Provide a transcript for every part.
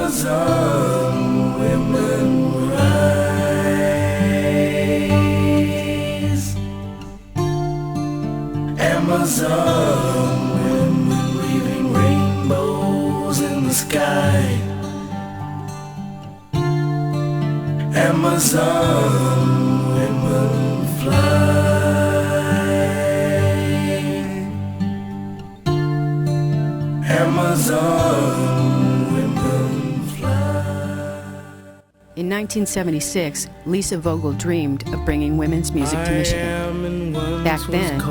Amazon women rise. Amazon women weaving rainbows in the sky. Amazon women fly. Amazon women fly. In 1976, Lisa Vogel dreamed of bringing women's music to Michigan. Back then,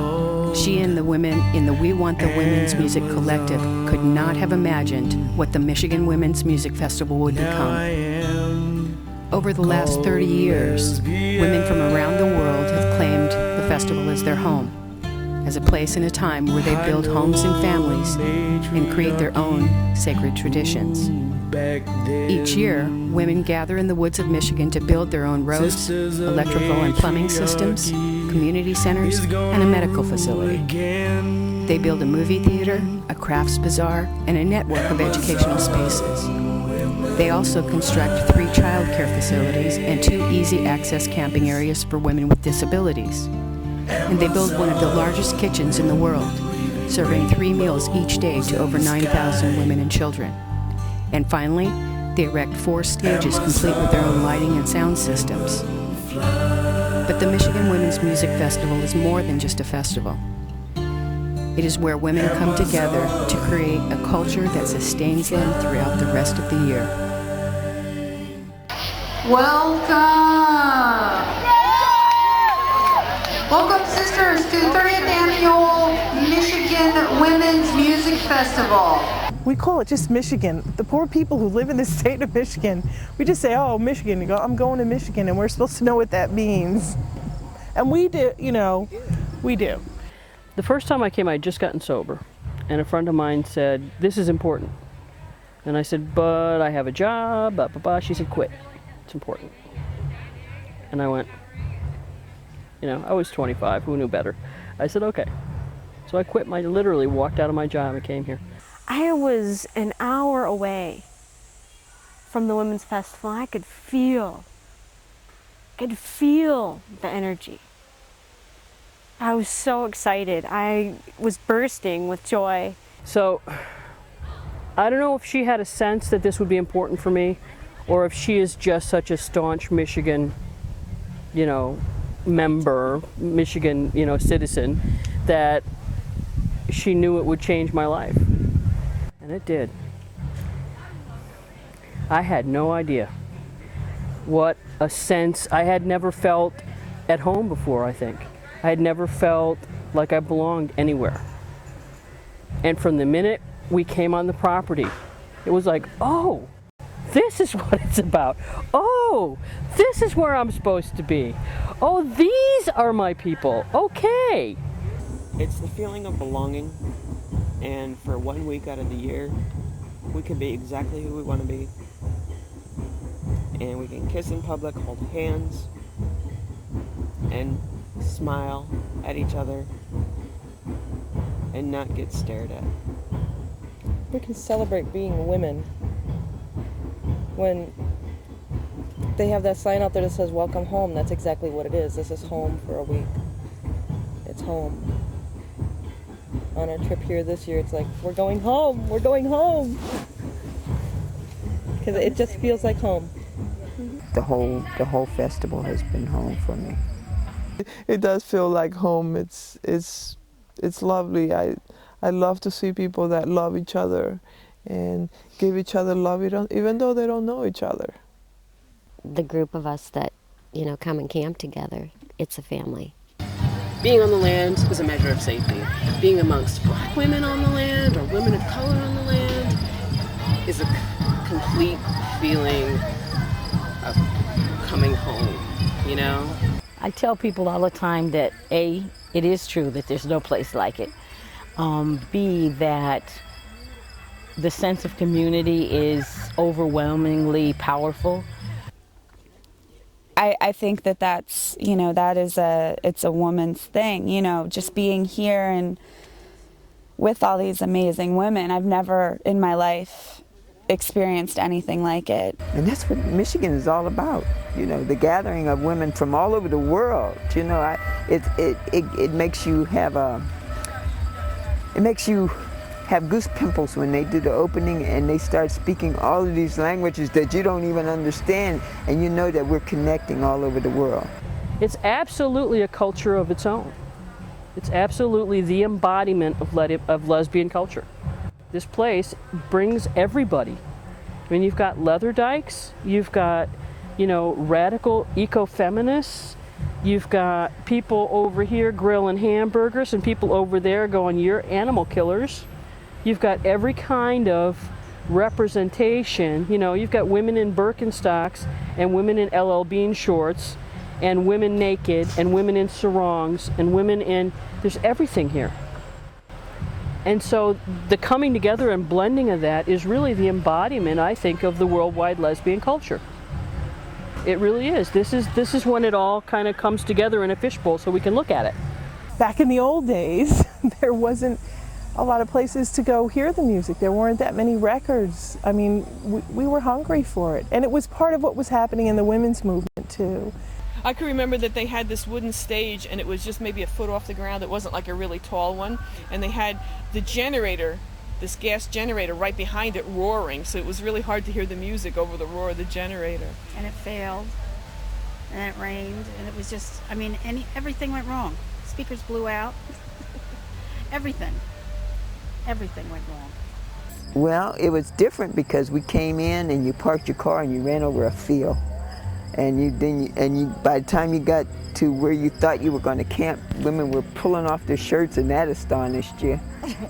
she and the women in the We Want the Women's Music Collective could not have imagined what the Michigan Women's Music Festival would become. Over the last 30 years, women from around the world have claimed the festival as their home, as a place and a time where they build homes and families and create their own sacred traditions. Each year, women gather in the woods of Michigan to build their own roads, electrical and plumbing systems, community centers, and a medical facility. They build a movie theater, a crafts bazaar, and a network of educational spaces. They also construct 3 child care facilities and 2 easy-access camping areas for women with disabilities. And they build one of the largest kitchens in the world, serving 3 meals each day to over 9,000 women and children. And finally, they erect 4 stages complete with their own lighting and sound systems. But the Michigan Women's Music Festival is more than just a festival. It is where women come together to create a culture that sustains them throughout the rest of the year. Welcome! Welcome, sisters, to the 30th Annual Michigan Women's Music Festival. We call it just Michigan. The poor people who live in the state of Michigan, we just say, oh, Michigan, you go, I'm going to Michigan, and we're supposed to know what that means. And we do, you know, we do. The first time I came, I had just gotten sober, and a friend of mine said, this is important. And I said, but I have a job, blah, blah, blah. She said, quit. It's important. And I went, you know, I was 25, who knew better? I said, okay. So I quit, literally walked out of my job and came here. I was an hour away from the Women's Festival. I could feel the energy. I was so excited. I was bursting with joy. So, I don't know if she had a sense that this would be important for me, or if she is just such a staunch Michigan, you know, member, Michigan, you know, citizen, that she knew it would change my life. And it did. I had no idea what a sense. I had never felt at home before, I think. I had never felt like I belonged anywhere. And from the minute we came on the property, it was like, oh, this is what it's about. Oh, this is where I'm supposed to be. Oh, these are my people. Okay. It's the feeling of belonging, and for 1 week out of the year, we can be exactly who we want to be. And we can kiss in public, hold hands, and smile at each other, and not get stared at. We can celebrate being women. When they have that sign out there that says welcome home, that's exactly what it is. This is home for a week. It's home. On our trip here this year, it's like, we're going home, we're going home. Because it just feels like home. The whole festival has been home for me. It does feel like home. It's lovely. I love to see people that love each other and give each other love even though they don't know each other. The group of us that, you know, come and camp together, it's a family. Being on the land is a measure of safety. Being amongst black women on the land or women of color on the land is a complete feeling of coming home, you know? I tell people all the time that A, it is true that there's no place like it. B, that the sense of community is overwhelmingly powerful. I think that's, you know, it's a woman's thing, you know, just being here and with all these amazing women. I've never in my life experienced anything like it. And that's what Michigan is all about, you know, the gathering of women from all over the world. You know, it makes you have goose pimples when they do the opening and they start speaking all of these languages that you don't even understand, and you know that we're connecting all over the world. It's absolutely a culture of its own. It's absolutely the embodiment of lesbian culture. This place brings everybody. I mean, you've got leather dykes, you've got, you know, radical eco-feminists, you've got people over here grilling hamburgers and people over there going, you're animal killers. You've got every kind of representation. You know, you've got women in Birkenstocks and women in LL Bean shorts and women naked and women in sarongs and women in, there's everything here. And so the coming together and blending of that is really the embodiment, I think, of the worldwide lesbian culture. It really is. This is when it all kind of comes together in a fishbowl so we can look at it. Back in the old days, there wasn't a lot of places to go hear the music. There weren't that many records. I mean, we were hungry for it. And it was part of what was happening in the women's movement, too. I can remember that they had this wooden stage and it was just maybe a foot off the ground. It wasn't like a really tall one. And they had the generator, this gas generator right behind it roaring. So it was really hard to hear the music over the roar of the generator. And it failed. And it rained. And it was just, I mean, everything went wrong. Speakers blew out. Everything went wrong. Well, it was different because we came in and you parked your car and you ran over a field. And by the time you got to where you thought you were going to camp, women were pulling off their shirts, and that astonished you.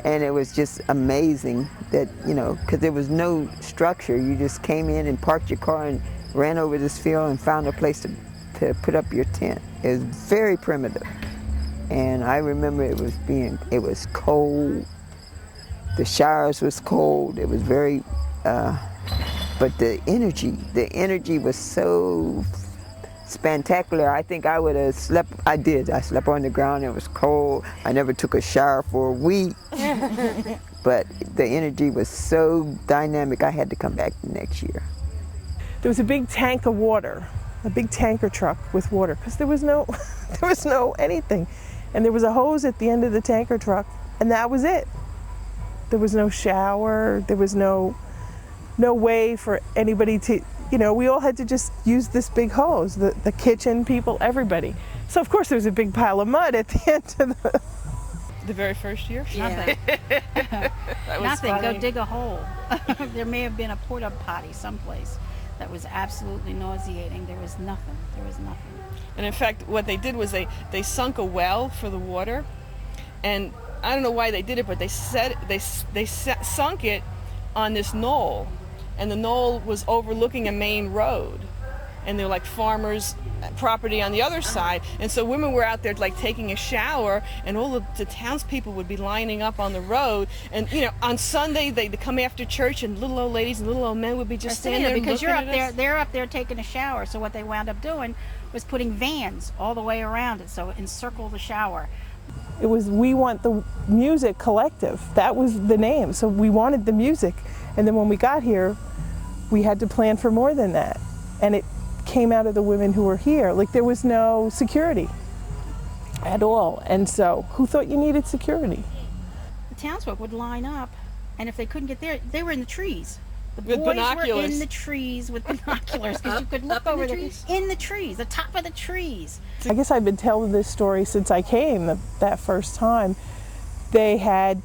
And it was just amazing that, you know, because there was no structure. You just came in and parked your car and ran over this field and found a place to put up your tent. It was very primitive. And I remember it was cold. The showers was cold. It was very, but the energy was so spectacular. I think I would have slept, I slept on the ground. It was cold. I never took a shower for a week. But the energy was so dynamic, I had to come back the next year. There was a big tank of water, a big tanker truck with water, because there was no anything. And there was a hose at the end of the tanker truck, and that was it. There was no shower, there was no way for anybody to, you know, we all had to just use this big hose, the kitchen people, everybody. So of course there was a big pile of mud at the end of the very first year? Yeah. Nothing, funny. Go dig a hole. There may have been a porta potty someplace that was absolutely nauseating. There was nothing. And in fact, what they did was they sunk a well for the water, and I don't know why they did it, but they sunk it on this knoll, and the knoll was overlooking a main road, and they're like farmers' property on the other side, and so women were out there like taking a shower, and all the townspeople would be lining up on the road, and you know, on Sunday they'd come after church, and little old ladies and little old men would be just standing there because you're up looking at us. they're up there taking a shower. So what they wound up doing was putting vans all the way around it, so encircle the shower. It was We Want the Music Collective. That was the name. So we wanted the music. And then when we got here, we had to plan for more than that. And it came out of the women who were here. Like, there was no security at all. And so who thought you needed security? The townsfolk would line up, and if they couldn't get there, they were in the trees. The With boys binoculars. were in the trees with binoculars, because you could look over in the trees, the top of the trees. I guess I've been telling this story since I came that first time. They had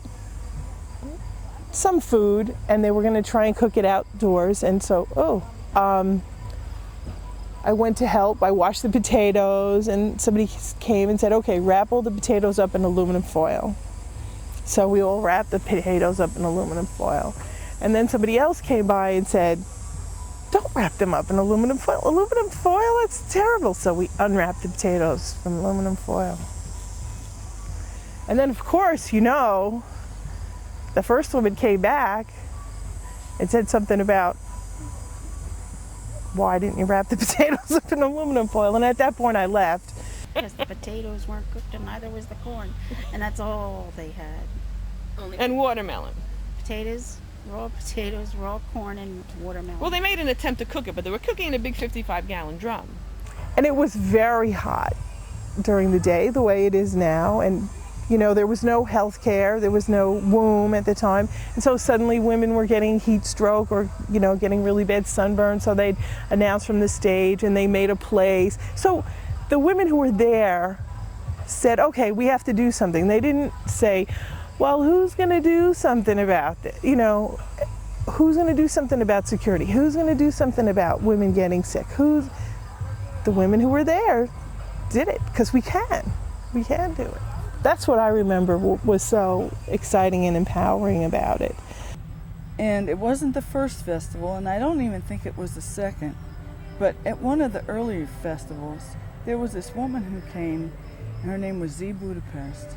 some food, and they were going to try and cook it outdoors. And so, I went to help. I washed the potatoes, and somebody came and said, okay, wrap all the potatoes up in aluminum foil. So we all wrapped the potatoes up in aluminum foil. And then somebody else came by and said, don't wrap them up in aluminum foil. Aluminum foil, that's terrible. So we unwrapped the potatoes from aluminum foil. And then, of course, you know, the first woman came back and said something about, why didn't you wrap the potatoes up in aluminum foil? And at that point I left. Because the potatoes weren't cooked, and neither was the corn. And that's all they had. And watermelon. Potatoes, raw potatoes, raw corn, and watermelon. Well, they made an attempt to cook it, but they were cooking in a big 55-gallon drum. And it was very hot during the day, the way it is now. And, you know, there was no health care, there was no womb at the time. And so suddenly women were getting heat stroke or, you know, getting really bad sunburn. So they'd announce from the stage and they made a place. So the women who were there said, okay, we have to do something. They didn't say, well, who's going to do something about this? You know, who's going to do something about security? Who's going to do something about women getting sick? The women who were there did it because we can do it. That's what I remember was so exciting and empowering about it. And it wasn't the first festival, and I don't even think it was the second, but at one of the earlier festivals, there was this woman who came, and her name was Z Budapest,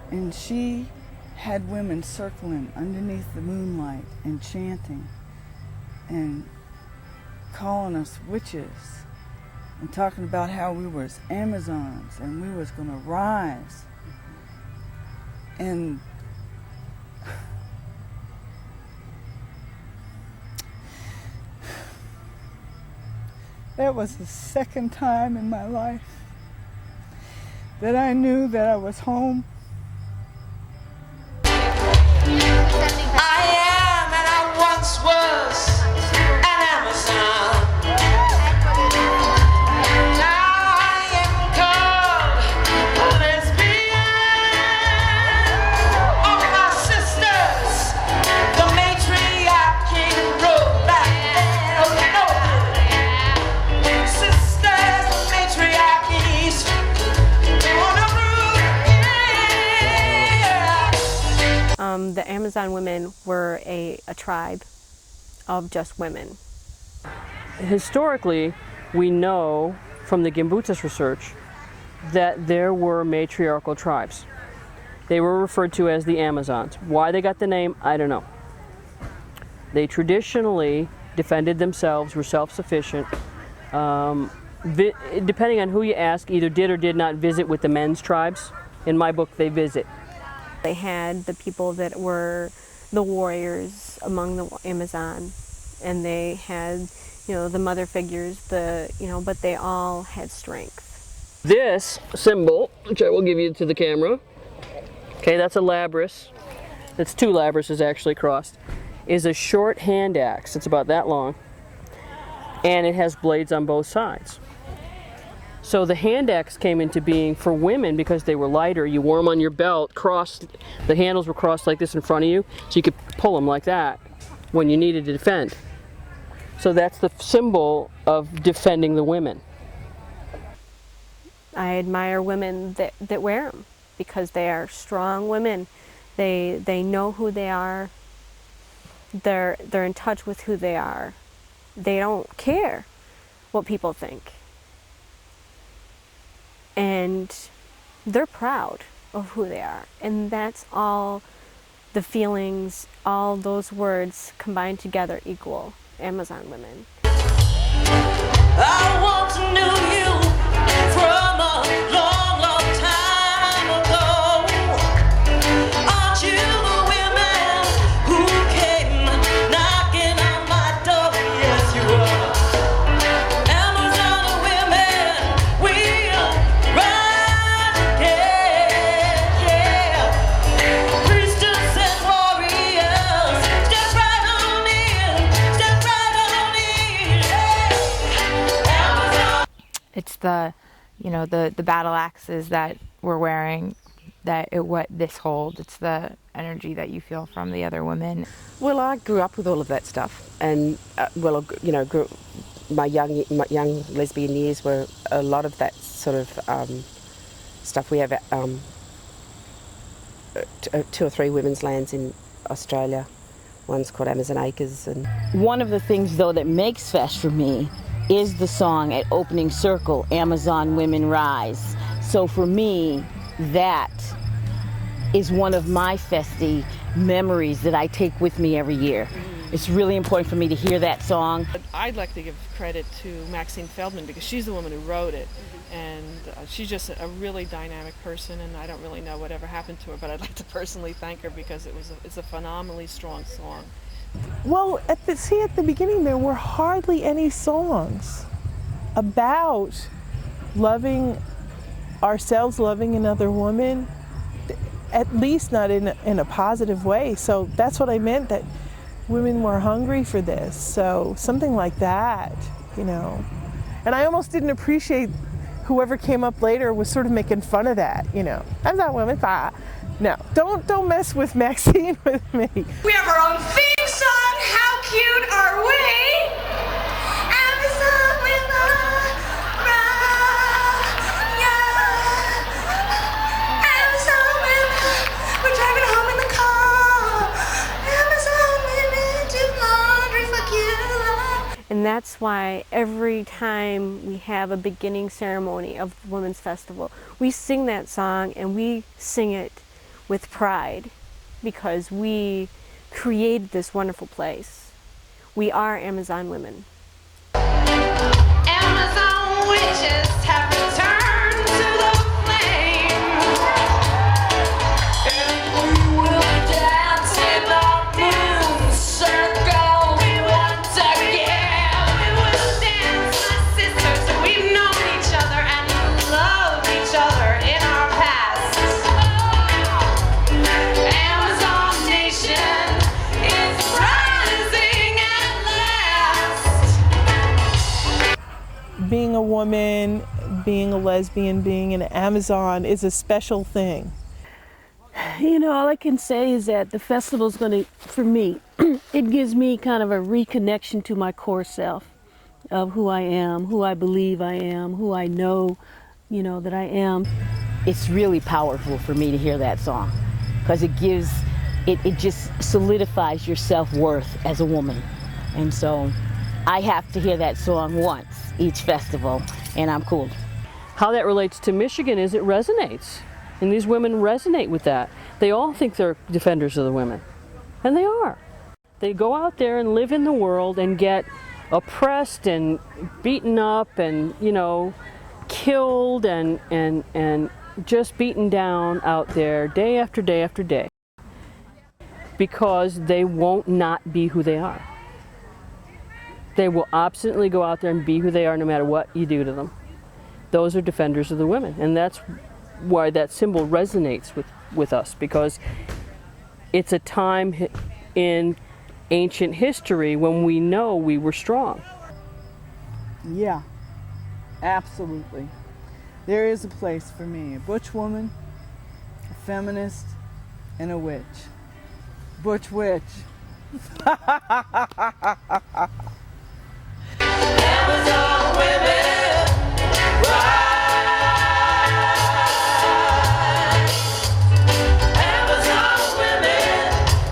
and she had women circling underneath the moonlight and chanting and calling us witches and talking about how we was Amazons and we was gonna rise. And that was the second time in my life that I knew that I was home. I am and I once was an Amazon. Now I am called a lesbian. All my sisters, the matriarchy ruled back then. Oh, no. Sisters, the matriarchies wanna rule, yeah. The Amazon women were a tribe of just women. Historically, we know from the Gimbutas research that there were matriarchal tribes. They were referred to as the Amazons. Why they got the name, I don't know. They traditionally defended themselves, were self-sufficient. Depending on who you ask, either did or did not visit with the men's tribes. In my book, they visit. They had the people that were the warriors among the Amazon, and they had, you know, the mother figures, but they all had strength. This symbol, which I will give you to the camera, okay, that's a labrys. That's two labryses actually crossed, is a short hand axe. It's about that long, and it has blades on both sides. So the hand axe came into being for women because they were lighter. You wore them on your belt, crossed, the handles were crossed like this in front of you, so you could pull them like that when you needed to defend. So that's the symbol of defending the women. I admire women that wear them because they are strong women. They know who they are. They're in touch with who they are. They don't care what people think. And they're proud of who they are. And that's all the feelings, all those words combined together equal Amazon women. I once knew you from a long, long time ago. Aren't you the women who came knocking on my door? Yes, you are. Amazon women, we'll rise again, yeah. Priestess and warriors, step right on in, step right on in, yeah. It's the, you know, the battle axes that we're wearing, what this holds. It's the energy that you feel from the other women. Well, I grew up with all of that stuff, and my young lesbian years were a lot of that sort of stuff. We have 2 or 3 women's lands in Australia. One's called Amazon Acres, and one of the things though that makes Fest for me is the song at opening circle, Amazon Women Rise. So for me, that is one of my festy memories that I take with me every year. it's really important for me to hear that song. I'd like to give credit to Maxine Feldman because she's the woman who wrote it. And she's just a really dynamic person, and I don't really know whatever happened to her, but I'd like to personally thank her because it's a phenomenally strong song. Well, at the beginning there were hardly any songs about loving ourselves, loving another woman, at least not in a positive way. So that's what I meant, that women were hungry for this. So something like that, you know. And I almost didn't appreciate whoever came up later was sort of making fun of that, you know. I'm not women. No, don't mess with Maxine with me. We have our own theme song. How cute are we? Amazon with Amazon women, we're driving home in the car. Amazon women do laundry for you. And that's why every time we have a beginning ceremony of the Women's Festival, we sing that song, and we sing it with pride because we created this wonderful place. We are Amazon women. Amazon witches have returned to the flame, and we will dance in the moon circle once again. We will dance, my sisters. We've known each other and loved each other in our past. Amazon Nation is rising at last. Being a woman, being a lesbian, being an Amazon is a special thing. You know, all I can say is that the festival's going to, for me, it gives me kind of a reconnection to my core self of who I am, who I believe I am, who I know, you know, that I am. It's really powerful for me to hear that song because it just solidifies your self-worth as a woman. And so I have to hear that song once each festival, and I'm cool. How that relates to Michigan is it resonates. And these women resonate with that. They all think they're defenders of the women. And they are. They go out there and live in the world and get oppressed and beaten up and, you know, killed and just beaten down out there day after day after day. Because they won't not be who they are. They will obstinately go out there and be who they are no matter what you do to them. Those are defenders of the women. And that's why that symbol resonates with us, because it's a time in ancient history when we know we were strong. Yeah, absolutely. There is a place for me, a butch woman, a feminist, and a witch. Butch witch. Amazon women, rise. Amazon women,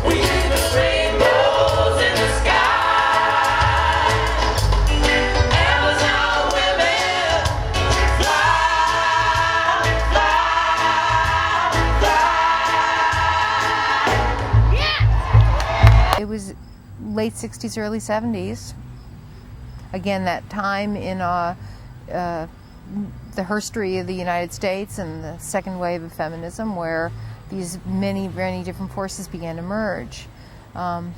weave rainbows in the sky. Amazon women, fly, fly, fly. Yeah. It was late 60s, early 70s. Again, that time in the history of the United States and the second wave of feminism, where these many different forces began to merge.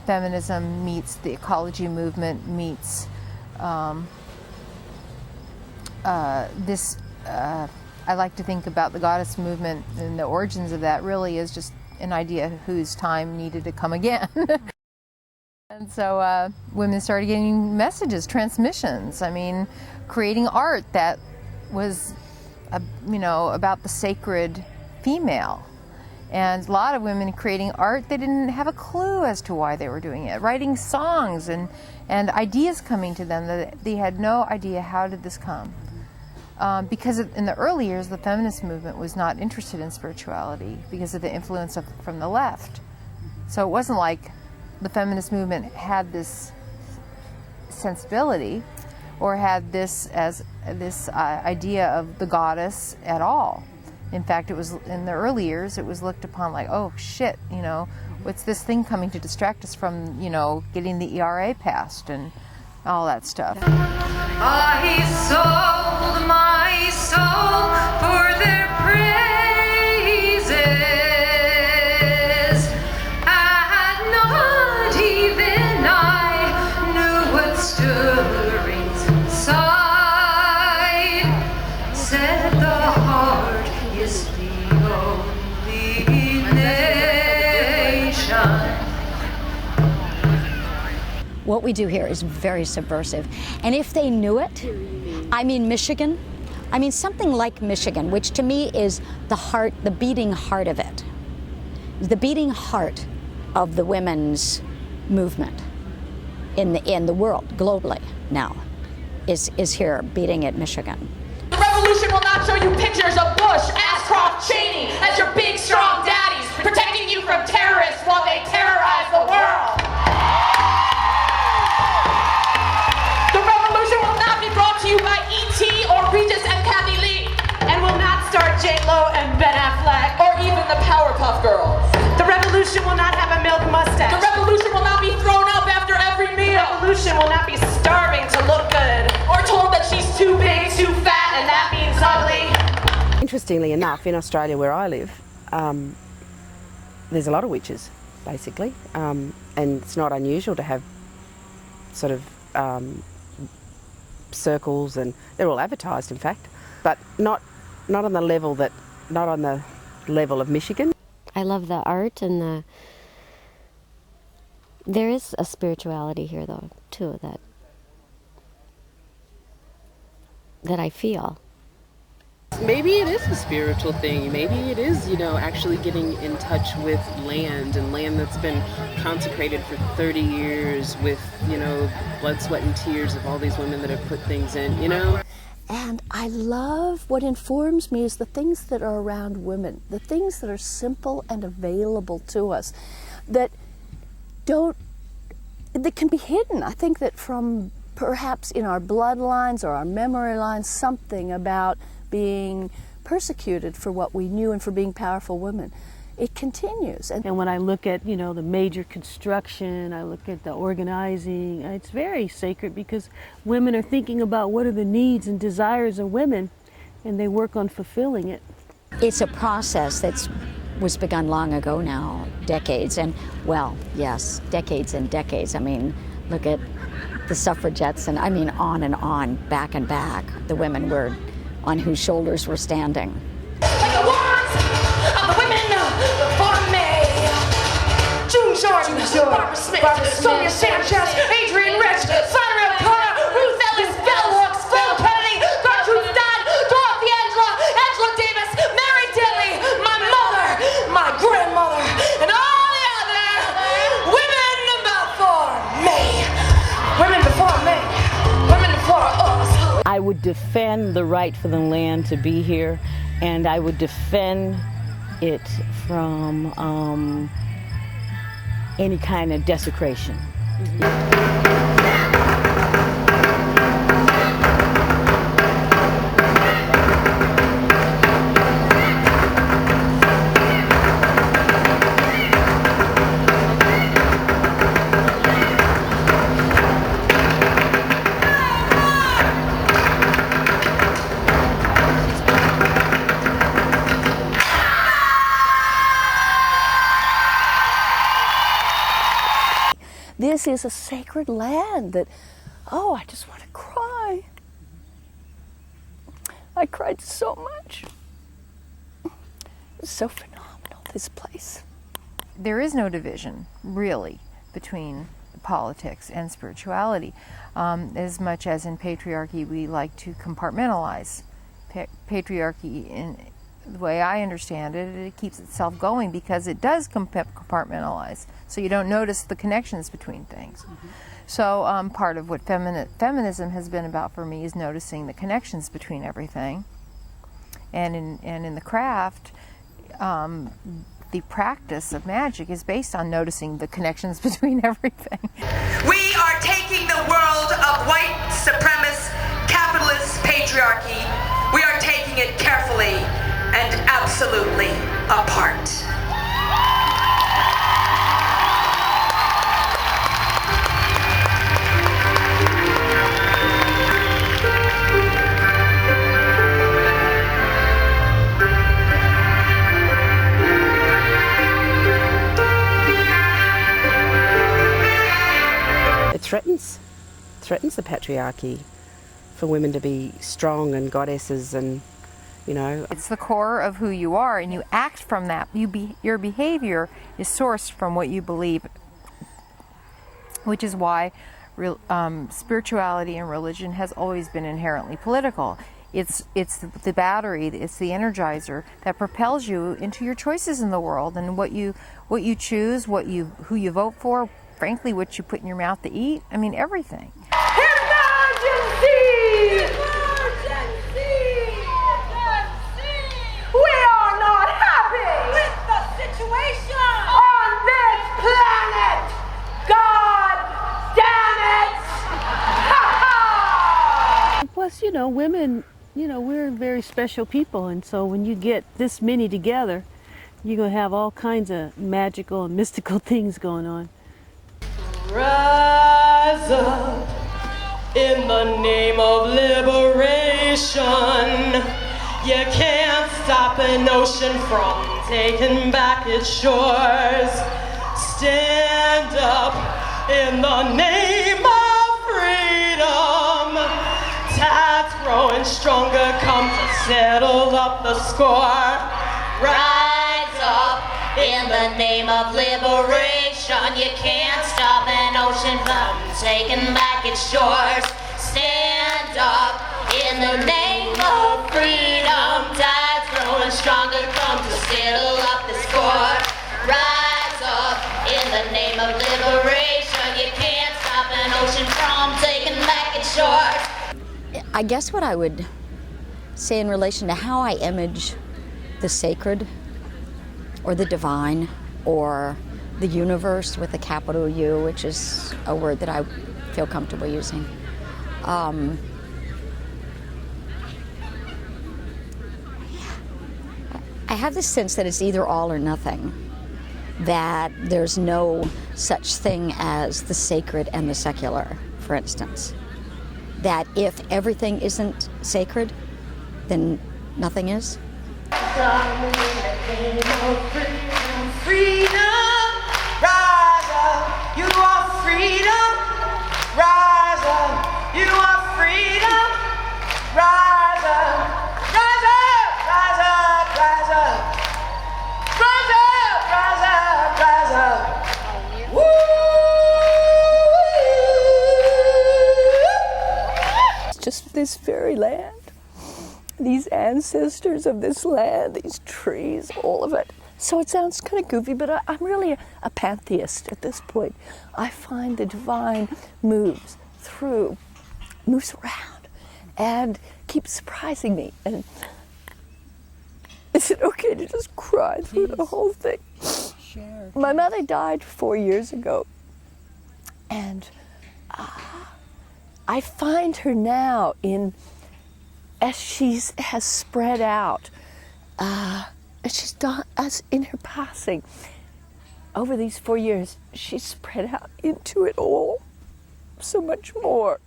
Feminism meets the ecology movement, meets this. I like to think about the goddess movement, and the origins of that really is just an idea whose time needed to come again. And so women started getting messages, transmissions. I mean, creating art that was, you know, about the sacred female. And a lot of women creating art, they didn't have a clue as to why they were doing it. Writing songs and ideas coming to them that they had no idea, how did this come? Because in the early years, the feminist movement was not interested in spirituality because of the influence from the left. So it wasn't like the feminist movement had this sensibility or had this as this idea of the goddess at all. In fact, it was in the early years, it was looked upon like, oh shit, you know, what's this thing coming to distract us from, you know, getting the ERA passed and all that stuff. I sold my soul for their praises, and not even I knew what stirrings inside. Said the heart is the only nation. What we do here is very subversive. And if they knew it, I mean Michigan, I mean something like Michigan, which to me is the heart, the beating heart of it. The beating heart of the women's movement in the world, globally now, is here beating at Michigan. The revolution will not show you pictures of Bush, Ashcroft, Cheney as your big strong daddies, protecting you from terrorists while they terrorize the world. To you by E.T. or Regis and Kathy Lee, and will not star J-Lo and Ben Affleck, or even the Powerpuff Girls. The revolution will not have a milk mustache. The revolution will not be thrown up after every meal. The revolution will not be starving to look good, or told that she's too big, too fat, and that means ugly. Interestingly enough, in Australia where I live, there's a lot of witches, basically, and it's not unusual to have sort of circles, and they're all advertised, in fact, but not on the level of Michigan. I love the art and there is a spirituality here though too that I feel. Maybe it is a spiritual thing. Maybe it is, you know, actually getting in touch with land, and land that's been consecrated for 30 years with, you know, blood, sweat, and tears of all these women that have put things in, you know? And I love, what informs me is the things that are around women, the things that are simple and available to us, that can be hidden. I think that from perhaps in our bloodlines or our memory lines, something about being persecuted for what we knew and for being powerful women. It continues. And when I look at, you know, the major construction, I look at the organizing, it's very sacred because women are thinking about what are the needs and desires of women, and they work on fulfilling it. It's a process that was begun long ago now, decades, and well, yes, decades and decades. I mean, look at the suffragettes, and I mean on, back and back, the women were on whose shoulders we're standing. Like the wands of the women for May. June Jordan, Barbara Smith, Sonia Sanchez, Adrienne Rich, Flannery O'Connor, Ruth Ellis, Bell Hooks, Phil Kennedy, Gertrude Stein, Dorothy Angela Davis, Mary Daly, my mother, my grandmother, and all the other women before me. Women before me. Women before us. I would defend the right for the land to be here, and I would defend it from any kind of desecration. This is a sacred land that, oh, I just want to cry. I cried so much. It's so phenomenal, this place. There is no division, really, between politics and spirituality. As much as in patriarchy we like to compartmentalize. Patriarchy, in the way I understand it, it keeps itself going because it does compartmentalize. So you don't notice the connections between things. Mm-hmm. So part of what feminism has been about for me is noticing the connections between everything. And in the craft, the practice of magic is based on noticing the connections between everything. We are taking the world of white supremacist, capitalist patriarchy. We are taking it carefully and absolutely apart. flattens the patriarchy for women to be strong and goddesses and, you know. It's the core of who you are, and you act from that. Your behavior is sourced from what you believe, which is why spirituality and religion has always been inherently political. It's the battery, it's the energizer that propels you into your choices in the world, and what you choose, who you vote for, frankly, what you put in your mouth to eat. I mean, everything. We are not happy with the situation on this planet. God damn it! Plus, you know, women, you know, we're very special people, and so when you get this many together, you're going to have all kinds of magical and mystical things going on. Rise up in the name of liberation. You can't stop an ocean from taking back its shores. Stand up in the name of freedom. Tides growing stronger, come to settle up the score. Rise up in the name of liberation. You can't stop an ocean from taking back its shores. Stand up in the name of freedom. Tides growing stronger, come to settle up the score. Rise up in the name of liberation. You can't stop an ocean from taking back its shores. I guess what I would say in relation to how I image the sacred or the divine or the universe with a capital U, which is a word that I feel comfortable using. I have this sense that it's either all or nothing, that there's no such thing as the sacred and the secular, for instance. That if everything isn't sacred, then nothing is. Freedom, rise up, you are freedom. Rise up, you are freedom. Rise up, rise up, rise up, rise up. Rise up, rise up, rise up. Woo! It's just this fairy land. These ancestors of this land, these trees, all of it. So it sounds kind of goofy, but I'm really a pantheist at this point. I find the divine moves around, and keeps surprising me. And is it okay to just cry through the whole thing? Sure. My mother died 4 years ago, and I find her now as she has spread out, as she's done, as in her passing, over these 4 years, she's spread out into it all so much more.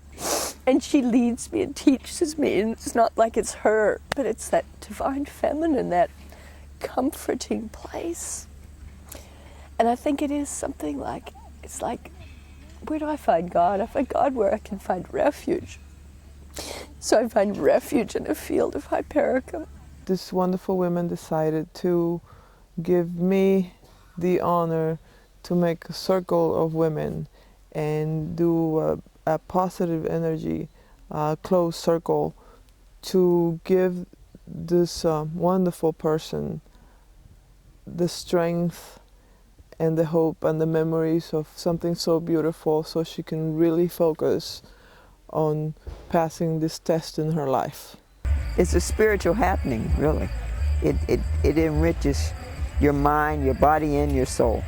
And she leads me and teaches me, and it's not like it's her, but it's that divine feminine, that comforting place. And I think it is something like, it's like, where do I find God? I find God where I can find refuge. So I find refuge in a field of Hypericum. This wonderful women decided to give me the honor to make a circle of women and do a positive energy closed circle to give this wonderful person the strength and the hope and the memories of something so beautiful, so she can really focus on passing this test in her life. It's a spiritual happening, really. It enriches your mind, your body, and your soul.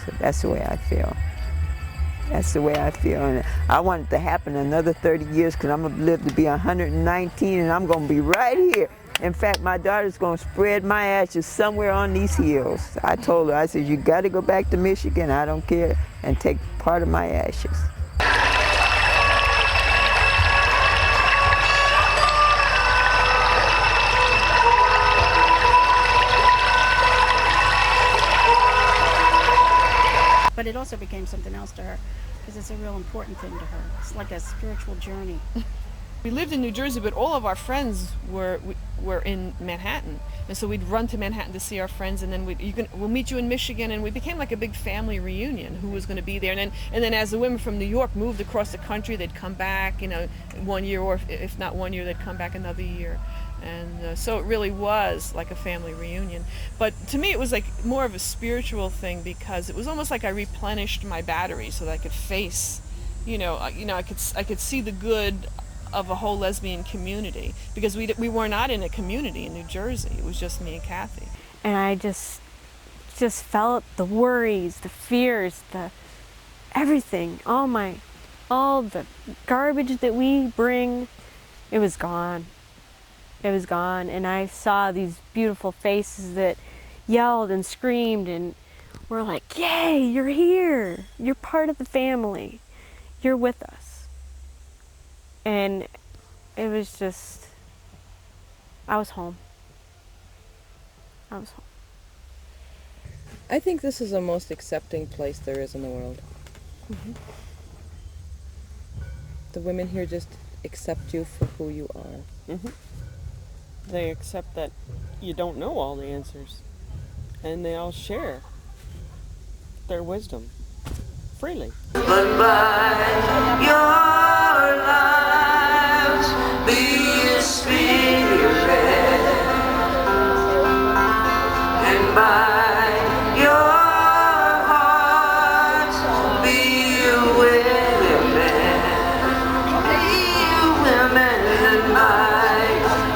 So that's the way I feel. That's the way I feel. And I want it to happen another 30 years because I'm going to live to be 119 and I'm going to be right here. In fact, my daughter's going to spread my ashes somewhere on these hills. I told her, I said, you got to go back to Michigan, I don't care, and take part of my ashes. But it also became something else to her. because it's a real important thing to her. It's like a spiritual journey. We lived in New Jersey, but all of our friends were in Manhattan, and so we'd run to Manhattan to see our friends, and then we'll meet you in Michigan, and we became like a big family reunion. Who was going to be there, and then as the women from New York moved across the country, they'd come back, 1 year, or if not 1 year, they'd come back another year, and so it really was like a family reunion. But to me, it was like more of a spiritual thing because it was almost like I replenished my battery so that I could face, I could see the good of a whole lesbian community, because we were not in a community in New Jersey. It was just me and Kathy. And I just felt the worries, the fears, the everything, all the garbage that we bring, it was gone. It was gone, and I saw these beautiful faces that yelled and screamed and were like, "Yay, you're here. You're part of the family. You're with us." And it was just, I was home. I was home. I think this is the most accepting place there is in the world. Mm-hmm. The women here just accept you for who you are. Mm-hmm. They accept that you don't know all the answers, and they all share their wisdom freely. But by your lives be a spirit, and by your hearts be women, and by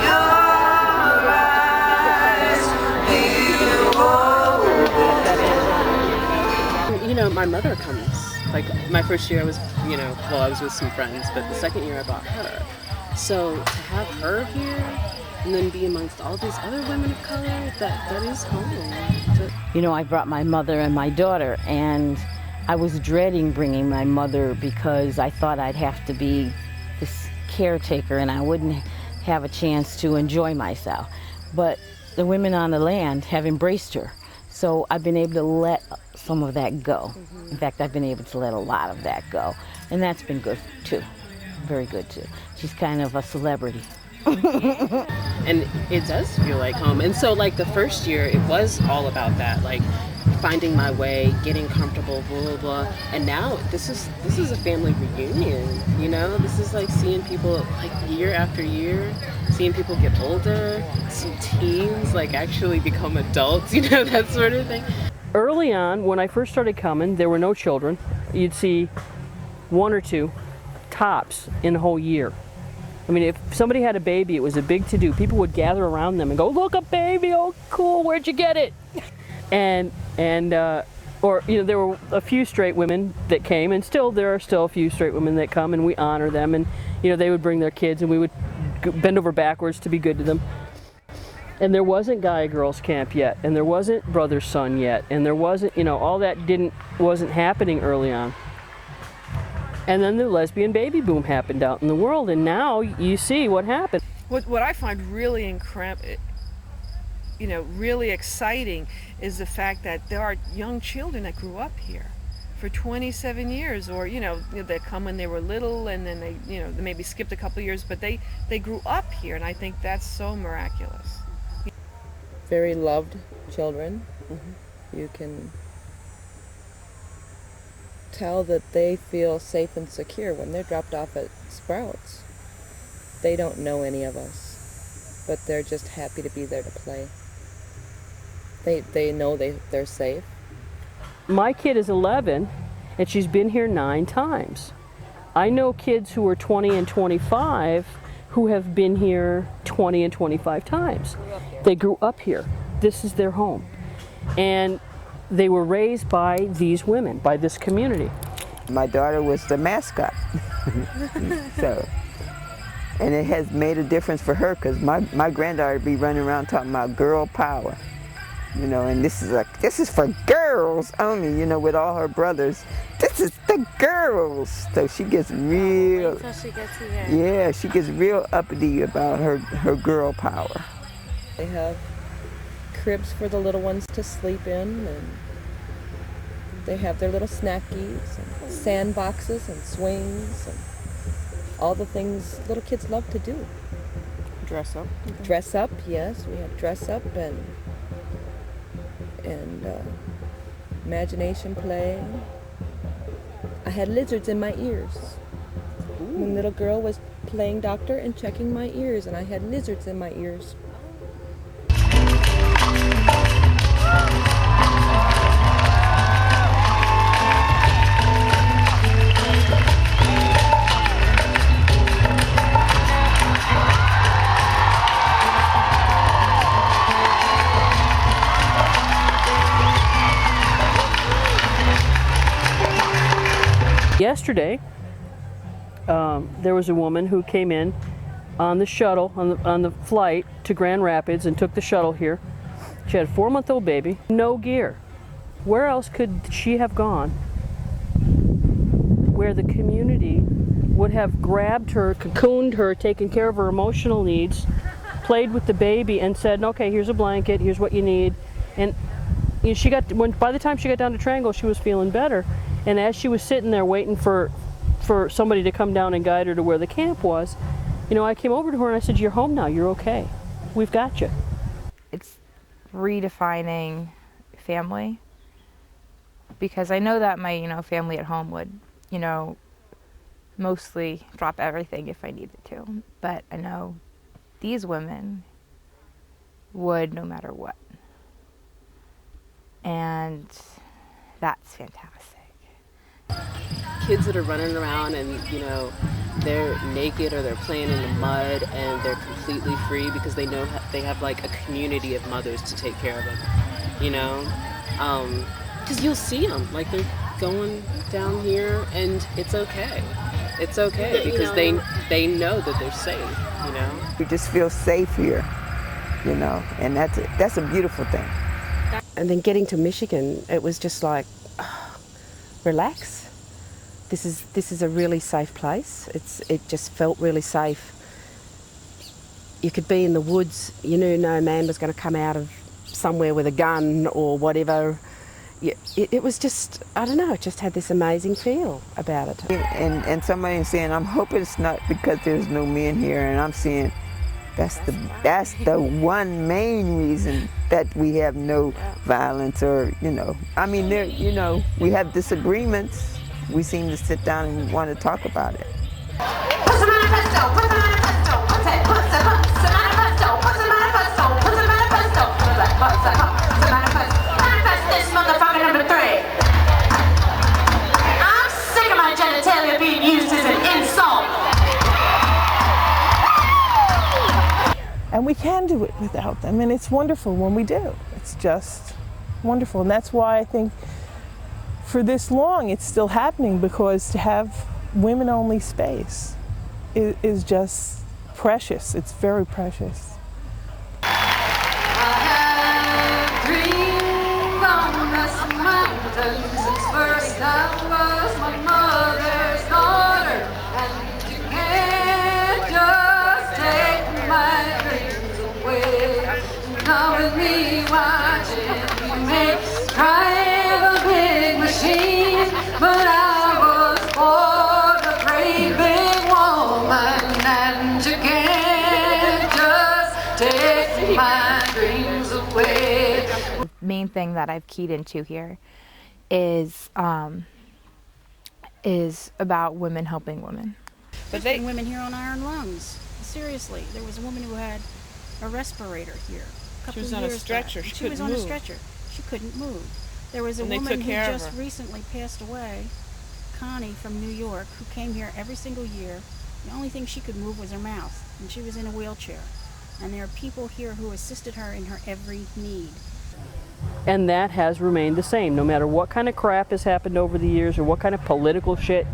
your eyes be woven. My mother comes. Like, my first year I was, I was with some friends, but the second year I brought her. So to have her here and then be amongst all these other women of color, that is home. I brought my mother and my daughter, and I was dreading bringing my mother because I thought I'd have to be this caretaker and I wouldn't have a chance to enjoy myself. But the women on the land have embraced her. So I've been able to let some of that go. Mm-hmm. In fact, I've been able to let a lot of that go. And that's been good too. Very good too. She's kind of a celebrity. And it does feel like home. And so like the first year, it was all about that, like finding my way, getting comfortable, blah, blah, blah. And now this is a family reunion, This is like seeing people like year after year, seeing people get older, see teens like actually become adults, that sort of thing. Early on, when I first started coming, there were no children. You'd see one or two tops in a whole year. I mean, if somebody had a baby, it was a big to-do. People would gather around them and go, "Look, a baby! Oh, cool! Where'd you get it?" And there were a few straight women that came, and there are still a few straight women that come, and we honor them. And they would bring their kids, and we would bend over backwards to be good to them. And there wasn't guy-girls camp yet, and there wasn't brother-son yet, and there wasn't, all that wasn't happening early on. And then the lesbian baby boom happened out in the world, and now you see what happened. What I find really really exciting is the fact that there are young children that grew up here for 27 years, or they come when they were little, and then they maybe skipped a couple years, but they grew up here, and I think that's so miraculous. Very loved children. Mm-hmm. You can tell that they feel safe and secure when they're dropped off at Sprouts. They don't know any of us, but they're just happy to be there to play. They know they're safe. My kid is 11, and she's been here 9 times. I know kids who are 20 and 25 who have been here 20 and 25 times. They grew up here. This is their home. And they were raised by these women, by this community. My daughter was the mascot. And it has made a difference for her, because my granddaughter be running around talking about girl power. And this is for girls only, with all her brothers. This is the girls. So she gets real, Wait till she gets here. Yeah, she gets real uppity about her girl power. They have cribs for the little ones to sleep in, and They have their little snackies and sandboxes and swings and all the things little kids love to do. Dress up. Dress up, yes. We have dress up and imagination play. I had lizards in my ears. One little girl was playing doctor and checking my ears, and I had lizards in my ears. Yesterday, there was a woman who came in on the shuttle, on the flight to Grand Rapids and took the shuttle here. She had a 4-month-old baby, no gear. Where else could she have gone where the community would have grabbed her, cocooned her, taken care of her emotional needs, played with the baby and said, okay, here's a blanket, here's what you need. And you know, by the time she got down to Triangle, she was feeling better. And as she was sitting there waiting for somebody to come down and guide her to where the camp was, you know, I came over to her and I said, you're home now, you're okay. We've got you. It's redefining family, because I know that my, family at home would, mostly drop everything if I needed to. But I know these women would no matter what. And that's fantastic. Kids that are running around and, they're naked or they're playing in the mud and they're completely free because they know they have like a community of mothers to take care of them, because you'll see them, like they're going down here and it's okay. It's okay because they know that they're safe, We just feel safe here, and that's a beautiful thing. And then getting to Michigan, it was just like, relax. This is a really safe place. It just felt really safe. You could be in the woods, no man was going to come out of somewhere with a gun or whatever. It was just, I don't know, it just had this amazing feel about it. And somebody saying, I'm hoping it's not because there's no men here, and I'm saying that's the one main reason that we have no violence or, I mean, there, we have disagreements. We seem to sit down and want to talk about it. This motherfucker number 3. I'm sick of my genitalia being used as an insult. And we can do it without them, and it's wonderful when we do. It's just wonderful, and that's why I think for this long it's still happening, because to have women-only space is just precious. It's very precious. First I was my mother's daughter, and you can't just take my dreams away. Now with me watching you make drive a big machine, but I was born a great big woman, and you can't just take my dreams away. The main thing that I've keyed into here is about women helping women. But there's been women here on iron lungs. Seriously, there was a woman who had a respirator here. She was on a stretcher. She was on a stretcher. She couldn't move. There was a woman who just recently passed away, Connie from New York, who came here every single year. The only thing she could move was her mouth, and she was in a wheelchair. And there are people here who assisted her in her every need. And that has remained the same, no matter what kind of crap has happened over the years or what kind of political shit.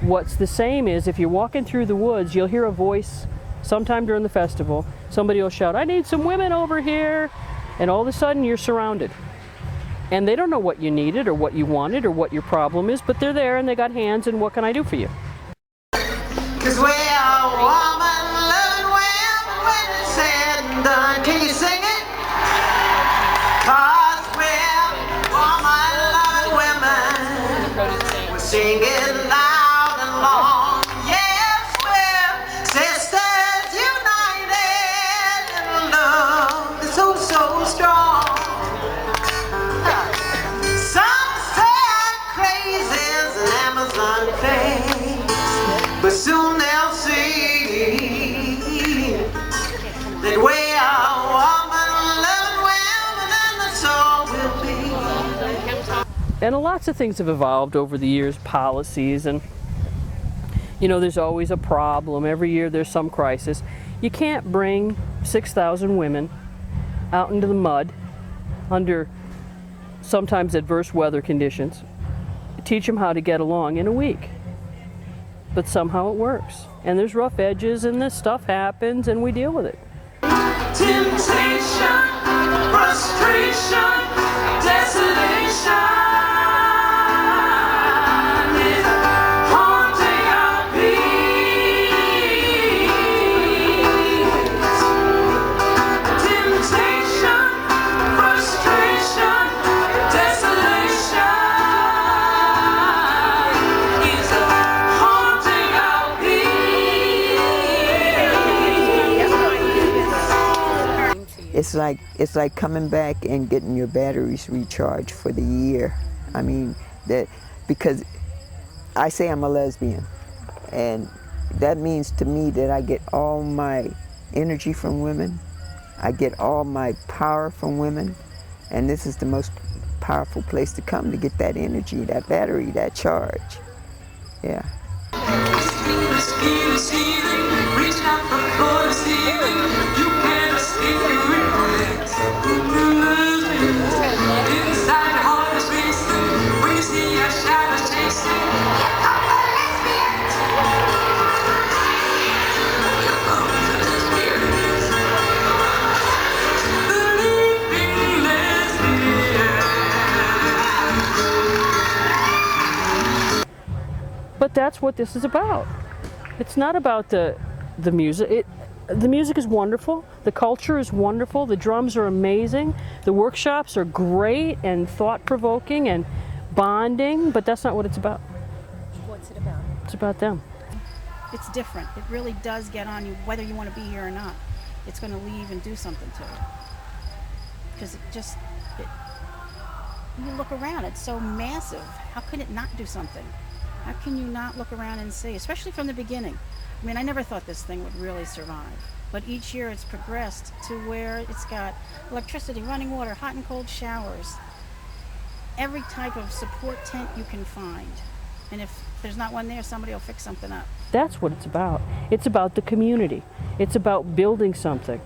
What's the same is if you're walking through the woods, you'll hear a voice sometime during the festival. Somebody will shout, I need some women over here. And all of a sudden you're surrounded. And they don't know what you needed or what you wanted or what your problem is, but they're there and they got hands, and what can I do for you? 'Cause we are woman loving women when it's said and done. Can you sing it? 'Cause we're woman loving women. that we are woman, loving women, and that's all we'll be. And lots of things have evolved over the years, policies, and you know, there's always a problem. Every year there's some crisis. You can't bring 6,000 women out into the mud under sometimes adverse weather conditions, teach them how to get along in a week. But somehow it works. And there's rough edges and this stuff happens and we deal with it. Temptation, frustration, desolation is haunting our peace. Temptation, frustration, desolation is haunting our peace. It's like coming back and getting your batteries recharged for the year. I mean, that because I say I'm a lesbian, and that means to me that I get all my energy from women, I get all my power from women, and this is the most powerful place to come to get that energy, that battery, that charge. Yeah. Reach out the floor to ceiling. You can't escape your reflex. Inside your heart is racing. When you see your shadows chasing. But that's what this is about. It's not about the music. The music is wonderful. The culture is wonderful. The drums are amazing. The workshops are great and thought-provoking and bonding, but that's not what it's about. What's it about? It's about them. It's different. It really does get on you, whether you want to be here or not. It's going to leave and do something to it. Because you look around, it's so massive. How can it not do something? How can you not look around and see, especially from the beginning? I mean, I never thought this thing would really survive. But each year it's progressed to where it's got electricity, running water, hot and cold showers, every type of support tent you can find. And if there's not one there, somebody will fix something up. That's what it's about. It's about the community. It's about building something.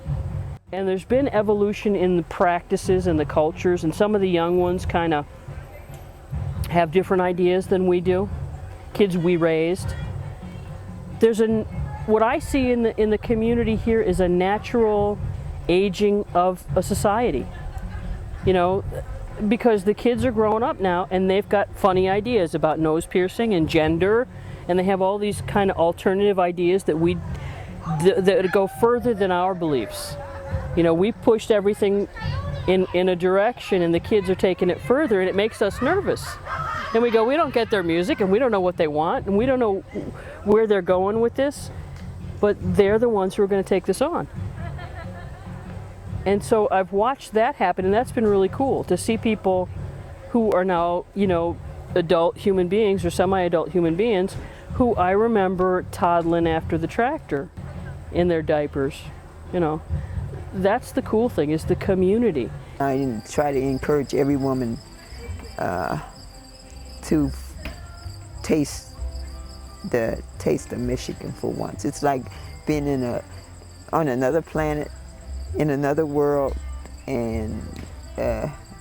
And there's been evolution in the practices and the cultures, and some of the young ones kind of have different ideas than we do. Kids we raised. What I see in the community here is a natural aging of a society. You know, because the kids are growing up now and they've got funny ideas about nose piercing and gender, and they have all these kind of alternative ideas that that go further than our beliefs. You know, we pushed everything in a direction and the kids are taking it further, and it makes us nervous. And we go, we don't get their music and we don't know what they want and we don't know where they're going with this, but they're the ones who are going to take this on. And so I've watched that happen, and that's been really cool to see people who are now, you know, adult human beings or semi-adult human beings who I remember toddling after the tractor in their diapers. You know, that's the cool thing, is the community. I try to encourage every woman to taste of Michigan for once. It's like being on another planet, in another world, and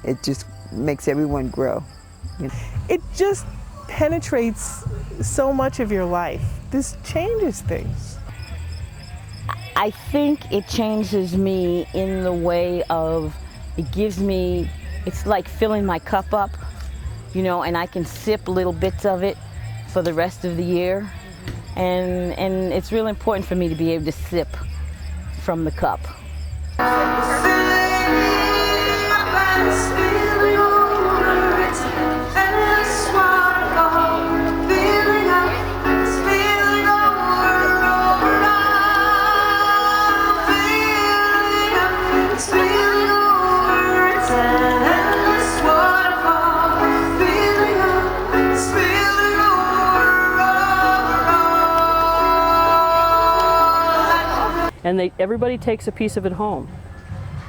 it just makes everyone grow. You know? It just penetrates so much of your life. This changes things. I think it changes me in the way of, it gives me, it's like filling my cup up, you know, and I can sip little bits of it for the rest of the year. And it's really important for me to be able to sip from the cup. And everybody takes a piece of it home.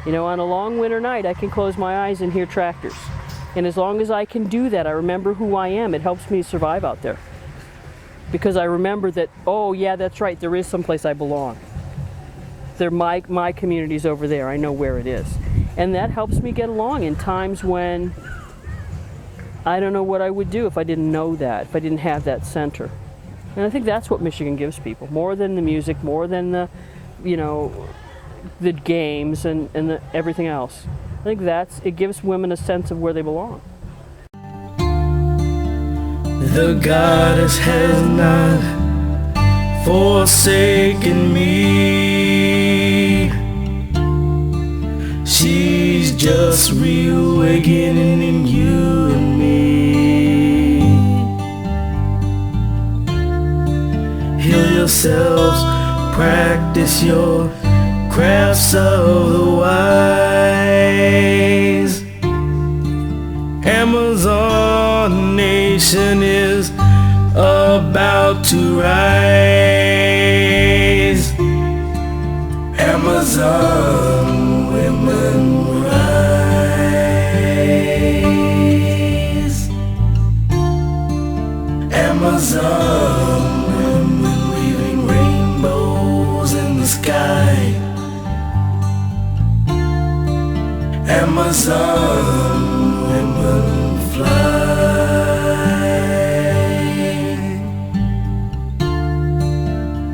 You know, on a long winter night, I can close my eyes and hear tractors. And as long as I can do that, I remember who I am. It helps me survive out there. Because I remember that, oh yeah, that's right, there is someplace I belong. My community's over there, I know where it is. And that helps me get along in times when I don't know what I would do if I didn't know that, if I didn't have that center. And I think that's what Michigan gives people, more than the music, more than the, you know, the games and everything else. I think it gives women a sense of where they belong. The goddess has not forsaken me. She's just reawakening in you and me. Heal yourselves, practice your crafts of the wise. Amazon nation is about to rise. Amazon women rise. Amazon women weaving rainbows in the sky. Amazon women fly.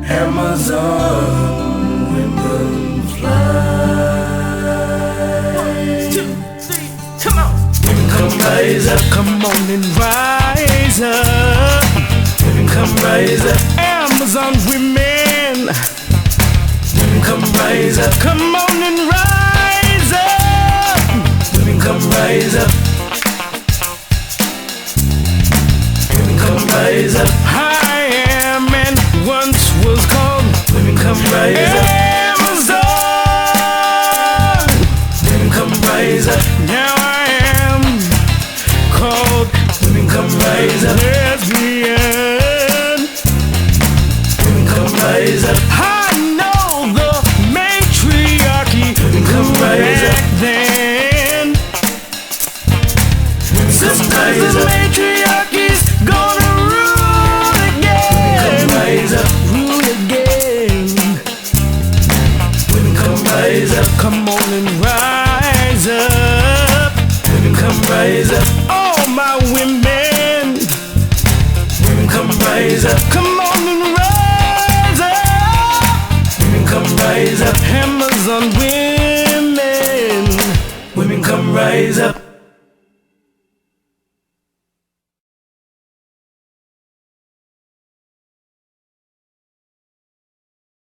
Amazon women fly. 1, 2, 3, come on. Women come rise up, come on and rise up. Women come rise up, Amazon women. Women come rise up, come on and rise up. Women come rise up. Women come rise up. I am and once was called. Women come rise up.